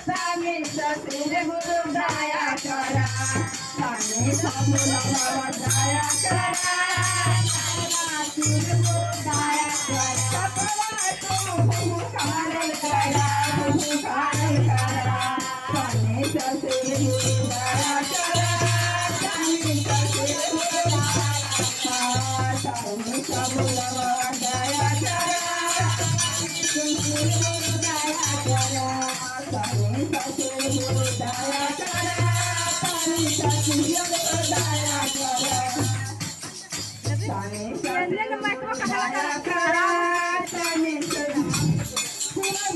स्वामी ससुर गुरु दया करा स्वामी ससुर दया करा ससुर गुरु दया करा पुकार करा स्वामी ससुर गुरु दया करा स्वामी ससुर गुरु स्वामी ससुर दया करा ससुर गुरु दया करा स्वामी ससुर गुरु दया करा स्वामी ससुर गुरु दया करा स्वामी ससुर गुरु दया करा स्वामी शिव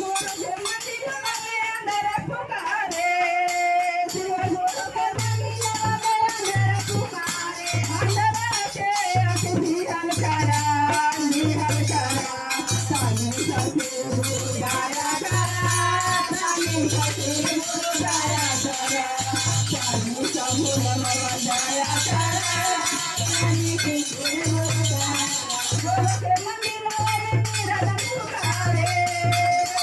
गुरु के मंदिर में अंदर पुकारे शिव गुरु के मंदिर में अंदर पुकारे अंदर के अखियां करा स्वामी ससुर गुरु दया करा स्वामी ससुर गुरु दया करा स्वामी ससुर गुरु दया करा स्वामी ससुर गुरु दया गुरु के मंदिर में निरंजन पुकारे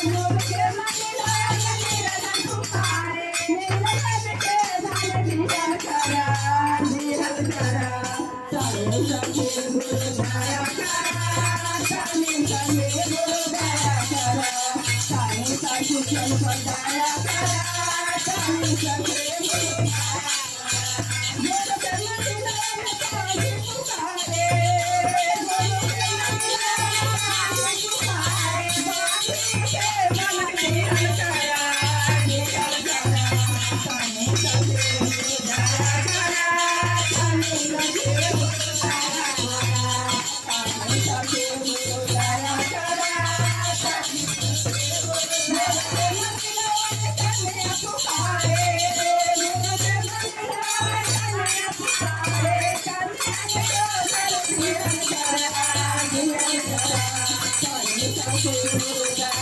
गुरु के मंदिर में निरंजन पुकारे निरंजन के धाम दिहल करा स्वामी ससुर गुरु दया करा स्वामी ससुर गुरु दया करा स्वामी ससुर गुरु दया करा स्वामी ससुर गुरु गुरु के मंदिर में स्वामी पुकारे गुरु के मंदिर में स्वामी पुकारे स्वामी के मन दिहल करा स्वामी ससुर गुरु दया करा स्वामी ससुर गुरु दया करा स्वामी ससुर गुरु दया करा स्वामी ससुर गुरु दया